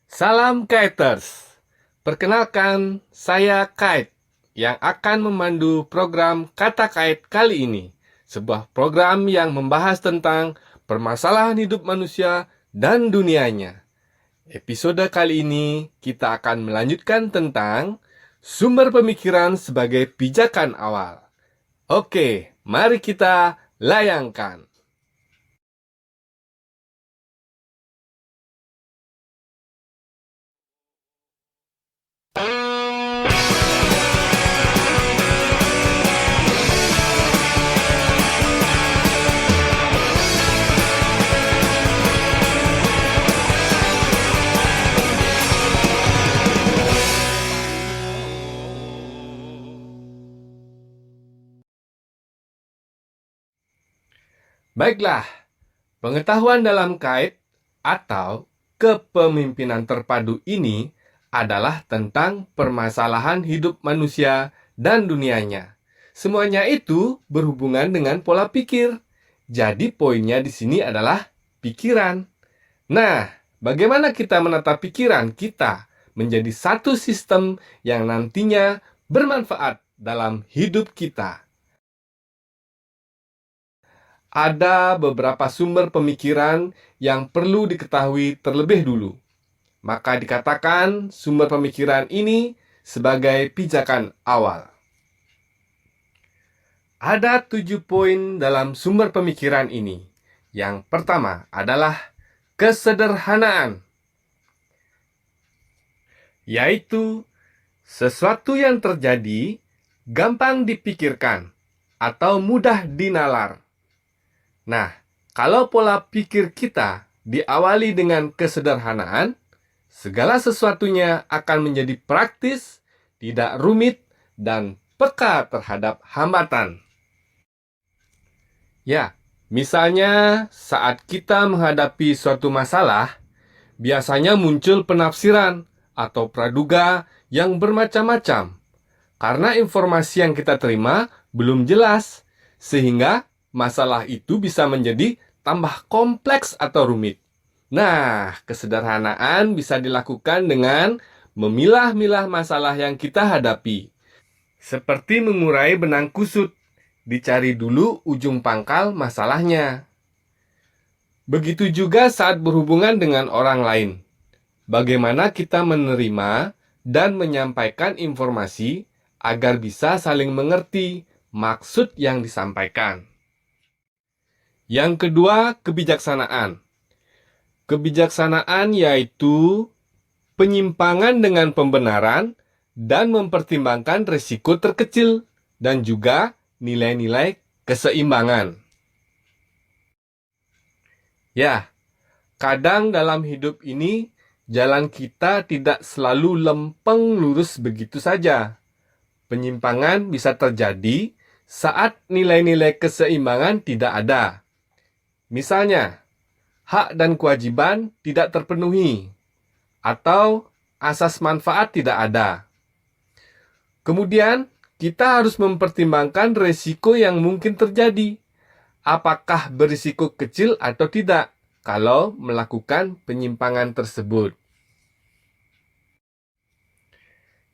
Salam Kiters. Perkenalkan, saya Kite yang akan memandu program Kata Kite kali ini. Sebuah program yang membahas tentang permasalahan hidup manusia dan dunianya. Episode kali ini kita akan melanjutkan tentang sumber pemikiran sebagai pijakan awal. Oke, mari kita layangkan. Baiklah, pengetahuan dalam kait atau kepemimpinan terpadu ini adalah tentang permasalahan hidup manusia dan dunianya. Semuanya itu berhubungan dengan pola pikir. Jadi poinnya di sini adalah pikiran. Nah, bagaimana kita menata pikiran kita menjadi satu sistem yang nantinya bermanfaat dalam hidup kita? Ada beberapa sumber pemikiran yang perlu diketahui terlebih dulu. Maka dikatakan sumber pemikiran ini sebagai pijakan awal. Ada 7 poin dalam sumber pemikiran ini. Yang pertama adalah kesederhanaan, yaitu sesuatu yang terjadi gampang dipikirkan atau mudah dinalar. Nah, kalau pola pikir kita diawali dengan kesederhanaan, segala sesuatunya akan menjadi praktis, tidak rumit, dan peka terhadap hambatan. Ya, misalnya saat kita menghadapi suatu masalah, biasanya muncul penafsiran atau praduga yang bermacam-macam. Karena informasi yang kita terima belum jelas, sehingga masalah itu bisa menjadi tambah kompleks atau rumit. Nah, kesederhanaan bisa dilakukan dengan memilah-milah masalah yang kita hadapi. Seperti mengurai benang kusut, dicari dulu ujung pangkal masalahnya. Begitu juga saat berhubungan dengan orang lain. Bagaimana kita menerima dan menyampaikan informasi agar bisa saling mengerti maksud yang disampaikan. Yang kedua, kebijaksanaan. Kebijaksanaan yaitu penyimpangan dengan pembenaran dan mempertimbangkan risiko terkecil dan juga nilai-nilai keseimbangan. Ya, kadang dalam hidup ini jalan kita tidak selalu lempeng lurus begitu saja. Penyimpangan bisa terjadi saat nilai-nilai keseimbangan tidak ada. Misalnya, hak dan kewajiban tidak terpenuhi, atau asas manfaat tidak ada. Kemudian, kita harus mempertimbangkan risiko yang mungkin terjadi. Apakah berisiko kecil atau tidak kalau melakukan penyimpangan tersebut.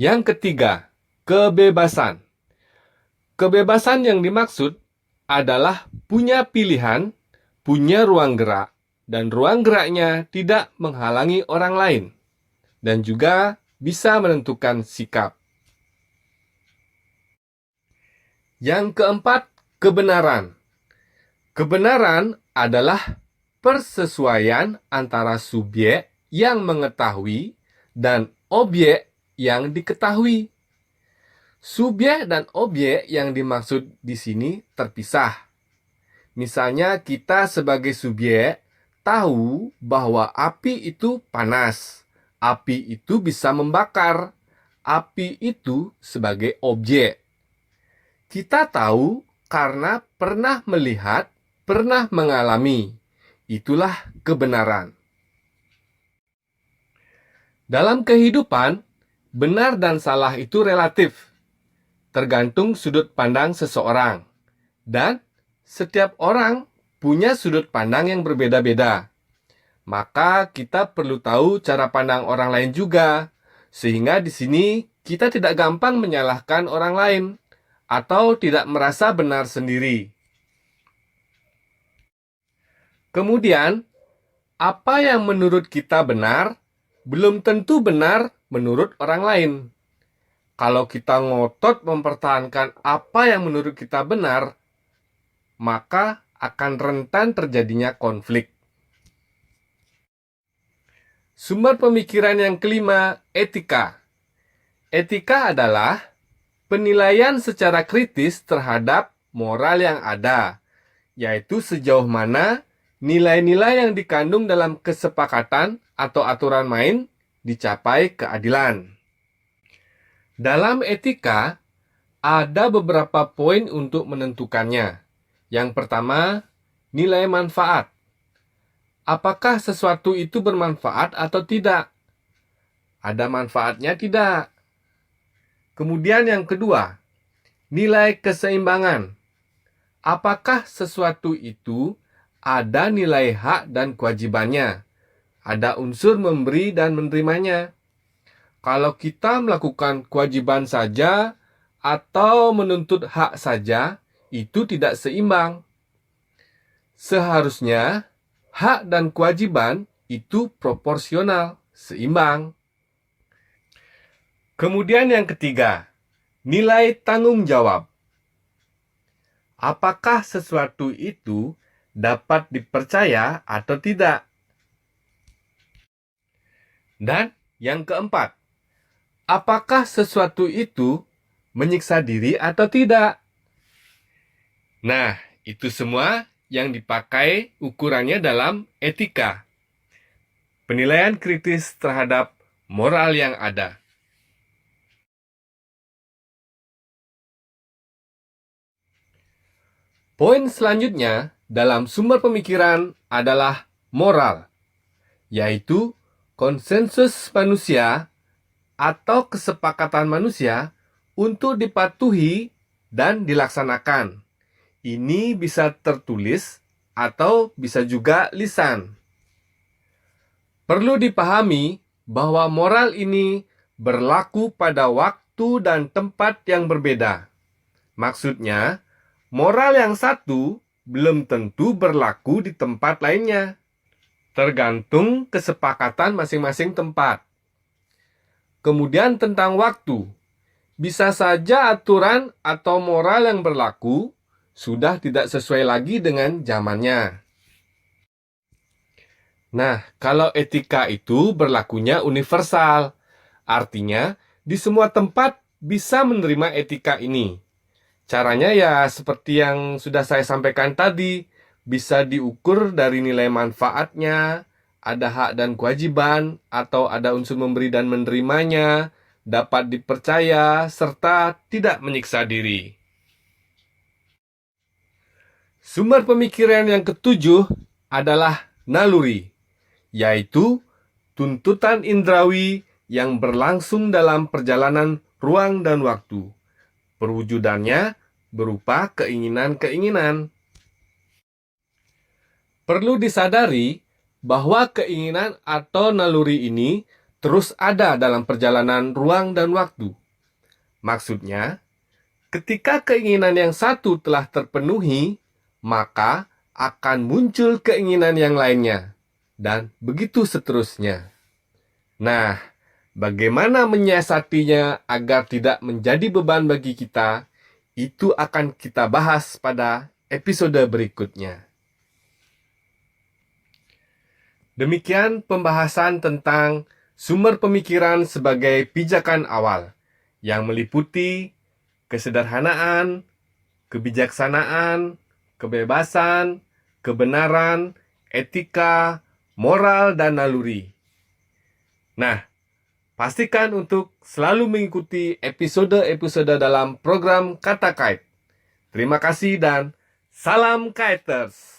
Yang ketiga, kebebasan. Kebebasan yang dimaksud adalah punya pilihan, punya ruang gerak, dan ruang geraknya tidak menghalangi orang lain, dan juga bisa menentukan sikap. Yang keempat, kebenaran. Kebenaran adalah persesuaian antara subjek yang mengetahui dan objek yang diketahui. Subjek dan objek yang dimaksud di sini terpisah. Misalnya kita sebagai subjek tahu bahwa api itu panas. Api itu bisa membakar. Api itu sebagai objek. Kita tahu karena pernah melihat, pernah mengalami. Itulah kebenaran. Dalam kehidupan, benar dan salah itu relatif. Tergantung sudut pandang seseorang. Dan setiap orang punya sudut pandang yang berbeda-beda. maka kita perlu tahu cara pandang orang lain juga. Sehingga di sini kita tidak gampang menyalahkan orang lain atau tidak merasa benar sendiri. Kemudian, apa yang menurut kita benar belum tentu benar menurut orang lain. Kalau kita ngotot mempertahankan apa yang menurut kita benar, maka akan rentan terjadinya konflik. Sumber pemikiran yang kelima, etika. Etika adalah penilaian secara kritis terhadap moral yang ada, yaitu sejauh mana nilai-nilai yang dikandung dalam kesepakatan atau aturan main dicapai keadilan. Dalam etika, ada beberapa poin untuk menentukannya. Yang pertama, nilai manfaat. Apakah sesuatu itu bermanfaat atau tidak? Ada manfaatnya tidak? Kemudian yang kedua, nilai keseimbangan. Apakah sesuatu itu ada nilai hak dan kewajibannya? Ada unsur memberi dan menerimanya. Kalau kita melakukan kewajiban saja atau menuntut hak saja, itu tidak seimbang. Seharusnya hak dan kewajiban itu proporsional, seimbang. Kemudian yang ketiga, nilai tanggung jawab. Apakah sesuatu itu dapat dipercaya atau tidak? Dan yang keempat, apakah sesuatu itu menyiksa diri atau tidak? Nah, itu semua yang dipakai ukurannya dalam etika. Penilaian kritis terhadap moral yang ada. Poin selanjutnya dalam sumber pemikiran adalah moral, yaitu konsensus manusia atau kesepakatan manusia untuk dipatuhi dan dilaksanakan. Ini bisa tertulis atau bisa juga lisan. Perlu dipahami bahwa moral ini berlaku pada waktu dan tempat yang berbeda. Maksudnya, moral yang satu belum tentu berlaku di tempat lainnya, tergantung kesepakatan masing-masing tempat. Kemudian tentang waktu, bisa saja aturan atau moral yang berlaku sudah tidak sesuai lagi dengan zamannya. Nah, kalau etika itu berlakunya universal, artinya di semua tempat bisa menerima etika ini. Caranya ya seperti yang sudah saya sampaikan tadi, bisa diukur dari nilai manfaatnya, ada hak dan kewajiban, atau ada unsur memberi dan menerimanya, dapat dipercaya, serta tidak menyiksa diri. Sumber pemikiran yang ketujuh adalah naluri, yaitu tuntutan indrawi yang berlangsung dalam perjalanan ruang dan waktu. Perwujudannya berupa keinginan-keinginan. Perlu disadari bahwa keinginan atau naluri ini terus ada dalam perjalanan ruang dan waktu. Maksudnya, ketika keinginan yang satu telah terpenuhi, maka akan muncul keinginan yang lainnya, dan begitu seterusnya. Nah, bagaimana menyiasatinya agar tidak menjadi beban bagi kita, itu akan kita bahas pada episode berikutnya. Demikian pembahasan tentang sumber pemikiran sebagai pijakan awal, yang meliputi kesederhanaan, kebijaksanaan, kebebasan, kebenaran, etika, moral, dan naluri. Nah, pastikan untuk selalu mengikuti episode-episode dalam program Kata Kait. Terima kasih dan salam Kiters!